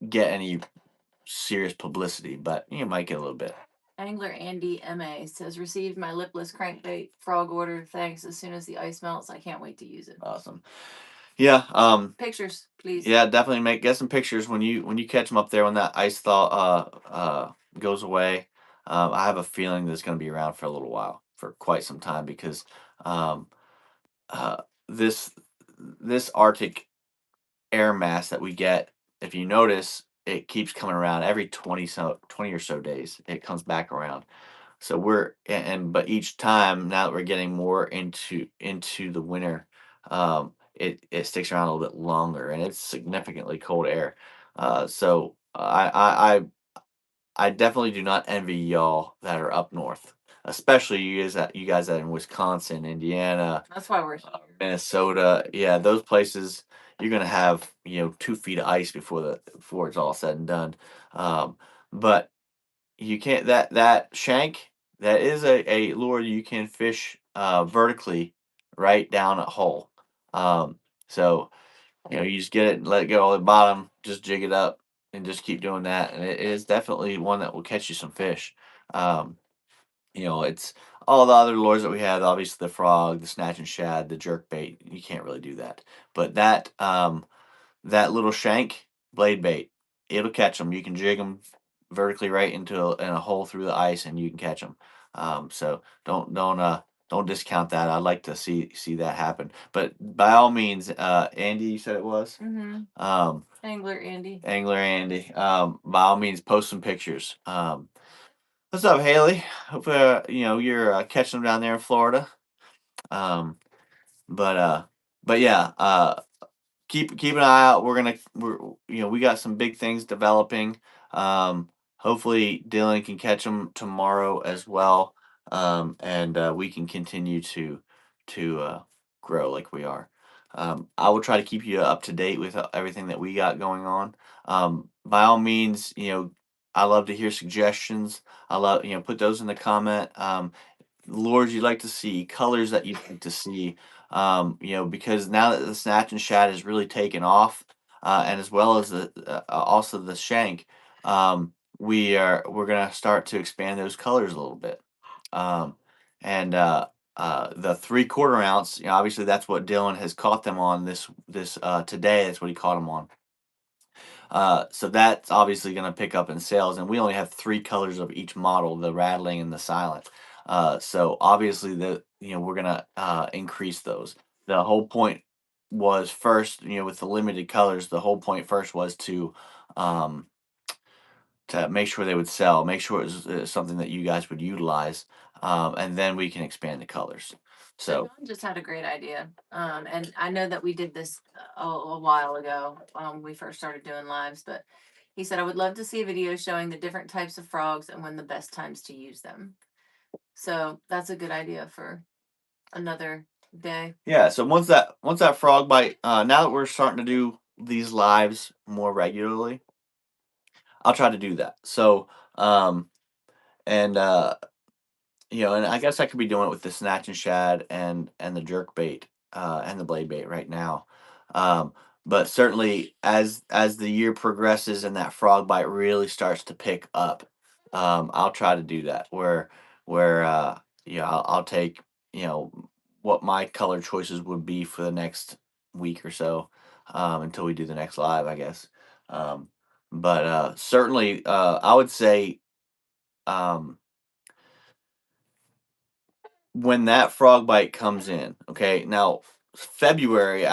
get any serious publicity, but you might get a little bit. Angler Andy MA says, received my lipless crankbait frog order. Thanks. As soon as the ice melts, I can't wait to use it. Awesome. Yeah. Pictures, please. Yeah, definitely get some pictures when you catch them up there when that ice thaw goes away. I have a feeling that it's going to be around for a little while, for quite some time, because um, uh, this this Arctic air mass that we get, if you notice, it keeps coming around every 20 or so days. It comes back around. So but each time now that we're getting more into the winter, it sticks around a little bit longer, and it's significantly cold air. So I definitely do not envy y'all that are up north, especially you guys that are in Wisconsin, Indiana, That's why we're here. Minnesota. Yeah, those places you're gonna have 2 feet of ice before it's all said and done. But you can't that shank, that is a lure you can fish vertically right down a hole. So you just get it and let it go on the bottom, just jig it up and just keep doing that, and it is definitely one that will catch you some fish. Um, it's all the other lures that we have, obviously the frog, the snatch and shad, the jerk bait. You can't really do that, but that little shank blade bait, it'll catch them. You can jig them vertically right in a hole through the ice, and you can catch them. So don't discount that. I'd like to see that happen. But by all means, Andy, you said it was. Angler Andy. Angler Andy. By all means, post some pictures. What's up, Haley? Hope you're catching them down there in Florida. Um, but uh, but yeah. Keep an eye out. We got some big things developing. Hopefully Dylan can catch them tomorrow as well. And we can continue to grow like we are. I will try to keep you up to date with everything that we got going on. By all means, I love to hear suggestions. I love, put those in the comment. Lures you'd like to see, colors that you'd like to see, because now that the snatch and shad has really taken off, and as well as also the shank, we're gonna start to expand those colors a little bit, and the 3/4 ounce, obviously that's what Dylan has caught them on this today. That's what he caught them on. So that's obviously going to pick up in sales, and we only have 3 colors of each model: the rattling and the silent. So obviously we're gonna increase those. The whole point was first, with the limited colors, the whole point first was um, to make sure they would sell, make sure it was something that you guys would utilize, and then we can expand the colors. So John just had a great idea. And I know that we did this a while ago when we first started doing lives, but he said, I would love to see a video showing the different types of frogs and when the best times to use them. So that's a good idea for another day. yeah, so once that frog bite, now that we're starting to do these lives more regularly, I'll try to do that. So, and and I guess I could be doing it with the snatch and shad and the jerk bait and the blade bait right now. Um, but certainly as the year progresses and that frog bite really starts to pick up, I'll try to do that where I'll take what my color choices would be for the next week or so, until we do the next live, I guess. Um, but certainly, I would say. Um, when that frog bite comes in, okay, now February,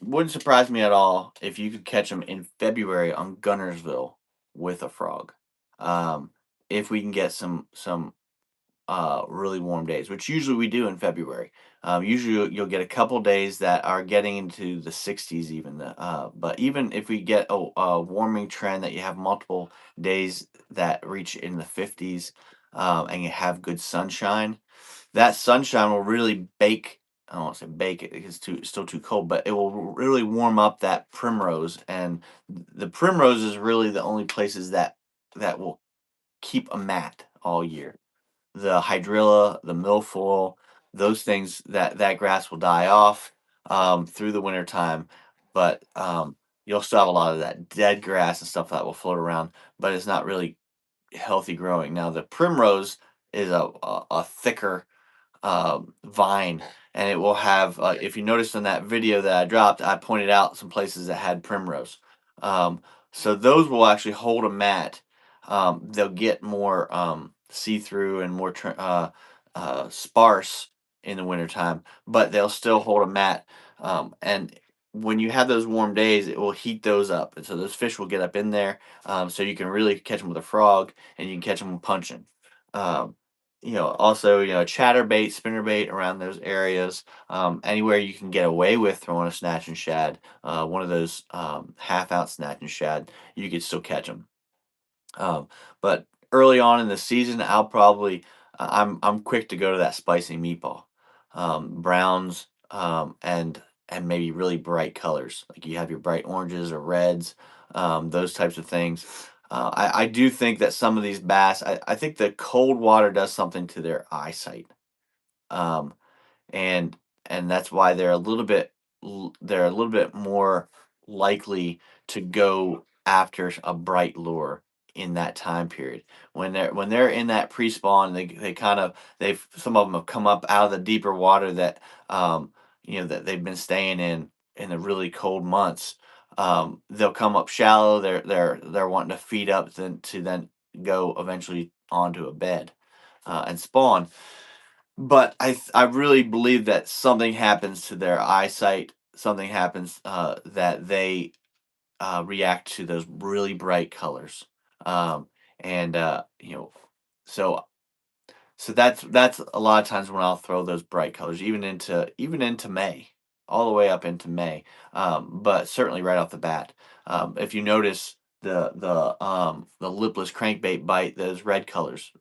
wouldn't surprise me at all if you could catch them in February on Gunnersville with a frog. Um, if we can get some really warm days, which usually we do in February. Usually you'll get a couple days that are getting into the 60s even. But even if we get a warming trend that you have multiple days that reach in the 50s, and you have good sunshine, that sunshine will really bake I don't want to say bake it, it's too still too cold, but it will really warm up that primrose, and the primrose is really the only places that will keep a mat all year. The hydrilla, the milfoil, those things, that grass will die off through the winter time, but you'll still have a lot of that dead grass and stuff that will float around, but it's not really healthy growing. Now the primrose is a thicker vine, and it will have. If you noticed in that video that I dropped, I pointed out some places that had primrose. Um, so those will actually hold a mat. They'll get more see through and more sparse in the wintertime, but they'll still hold a mat. And when you have those warm days, it will heat those up, and so those fish will get up in there. So you can really catch them with a frog, and you can catch them punching. Um, also, chatterbait, spinnerbait around those areas. Anywhere you can get away with throwing a snatch and shad, one of those half ounce snatch and shad, you could still catch them. Um, but early on in the season, I'm quick to go to that spicy meatball, browns, and maybe really bright colors. Like you have your bright oranges or reds, those types of things. I do think that some of these bass, I think the cold water does something to their eyesight. Um, and that's why they're a little bit more likely to go after a bright lure in that time period when they're in that pre-spawn. They kind of they've some of them have come up out of the deeper water that that they've been staying in the really cold months. They'll come up shallow. They're wanting to feed up then go eventually onto a bed and spawn. But I really believe that something happens to their eyesight. Something happens that they react to those really bright colors, um, and so that's a lot of times when I'll throw those bright colors, even into May, all the way up into May, but certainly right off the bat. If you notice the lipless crankbait bite, those red colors,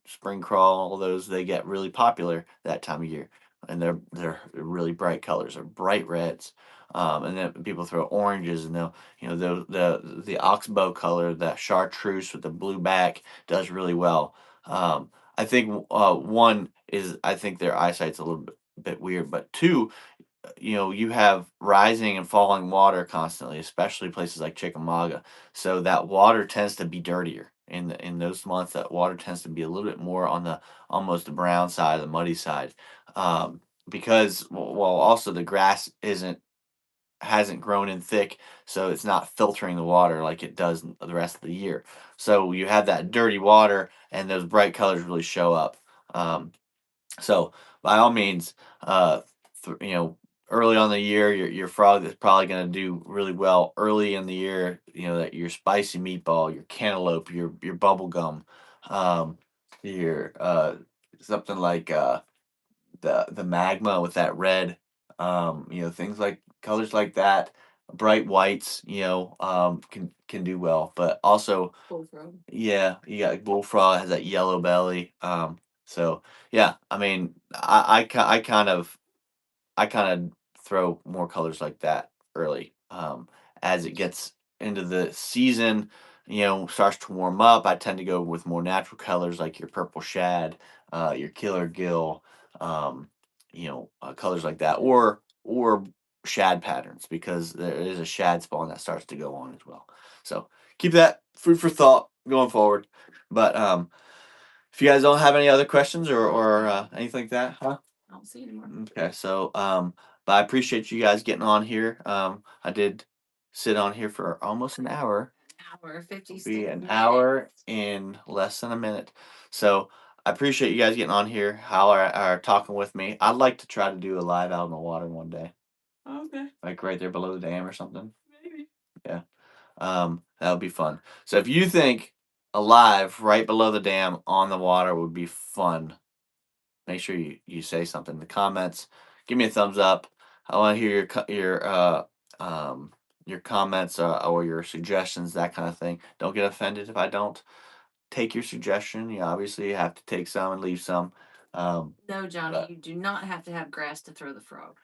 spring crawl, all those, they get really popular that time of year, and they're really bright colors, or bright reds. And then people throw oranges, and they'll the oxbow color, that chartreuse with the blue back, does really well. I think one is I think their eyesight's a little bit weird, but two, you have rising and falling water constantly, especially places like Chickamauga. So that water tends to be dirtier in those months. That water tends to be a little bit more on the almost the brown side, the muddy side, because well, also the grass isn't hasn't grown in thick, so it's not filtering the water like it does the rest of the year. So you have that dirty water, and those bright colors really show up. Um, so by all means, th- you know, early on the year, your frog is probably going to do really well early in the year. That your spicy meatball, your cantaloupe, your bubble gum, your something like the magma with that red, things like colors like that, bright whites, can do well. But also, bullfrog. Yeah, you got bullfrog has that yellow belly. So yeah, I mean, I kind of throw more colors like that early. As it gets into the season, starts to warm up, I tend to go with more natural colors like your purple shad, your killer gill, colors like that, or shad patterns, because there is a shad spawn that starts to go on as well. So keep that food for thought going forward. But if you guys don't have any other questions or anything like that, huh? I don't see anymore. Okay, so but I appreciate you guys getting on here. I did sit on here for almost an hour. Hour, 56 Be an minutes. hour in less than a minute. So I appreciate you guys getting on here, are talking with me. I'd like to try to do a live out in the water one day, Okay. like right there below the dam or something. Maybe. Yeah. That would be fun. So if you think a live right below the dam on the water would be fun, make sure you say something in the comments. Give me a thumbs up. I want to hear your comments, or your suggestions, that kind of thing. Don't get offended if I don't take your suggestion. Obviously you have to take some and leave some, No, Johnny, But you do not have to have grass to throw the frog.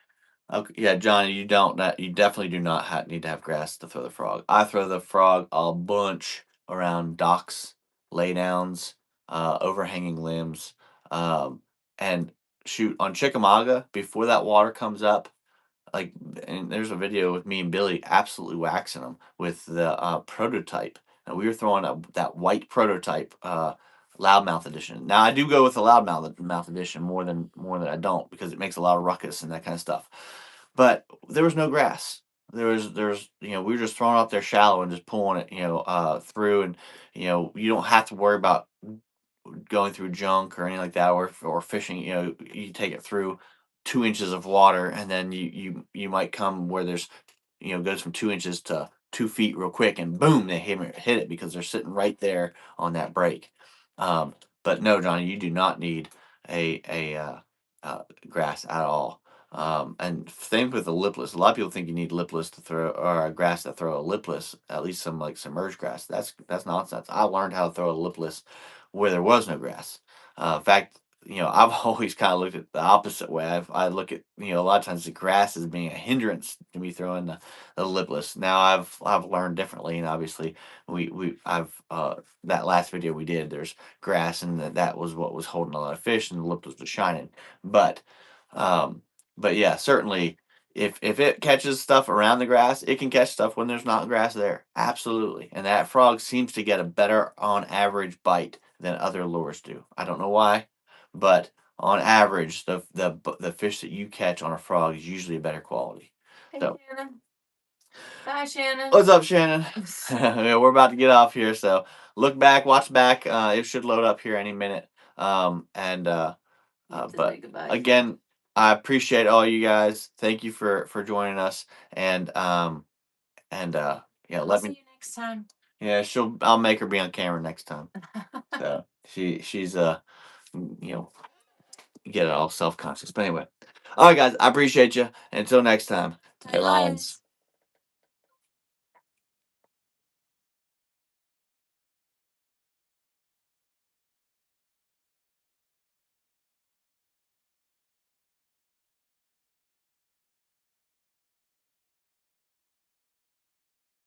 okay, yeah, Johnny, you don't. You definitely do not need to have grass to throw the frog. I throw the frog a bunch around docks, laydowns, overhanging limbs, um, and shoot on Chickamauga before that water comes up. Like, and there's a video with me and Billy absolutely waxing them with the prototype. And we were throwing that white prototype loudmouth edition. Now I do go with the loudmouth edition more than I don't, because it makes a lot of ruckus and that kind of stuff. But there was no grass. There's we were just throwing out there shallow and just pulling it through, and you don't have to worry about going through junk or anything like that, or fishing. You take it through 2 inches of water, and then you might come where there's goes from 2 inches to 2 feet real quick, and boom, they hit it because they're sitting right there on that break. But no, Johnny, you do not need a grass at all. And same with the lipless. A lot of people think you need lipless to throw, or a grass to throw a lipless. At least some like submerged grass. That's nonsense. I learned how to throw a lipless where there was no grass. In fact, I've always kind of looked at the opposite way. I look at a lot of times the grass as being a hindrance to me throwing the lipless. Now I've learned differently, and obviously I've that last video we did, there's grass, and that was what was holding a lot of fish, and the lipless was shining. But um, but yeah, certainly if it catches stuff around the grass, it can catch stuff when there's not grass there. Absolutely. And that frog seems to get a better on average bite than other lures do. I don't know why, but on average, the fish that you catch on a frog is usually a better quality. Hey, So, Shannon. Bye, Shannon. what's up, Shannon? Yeah, we're about to get off here, so look back, watch back. It should load up here any minute. And You have to say but goodbye. again, I appreciate all you guys. Thank you for joining us, and yeah, I'll see you next time. yeah, I'll make her be on camera next time. So she's you know get it all self conscious. But anyway, all right, guys, I appreciate you. Until next time, Tight tight lines. lines.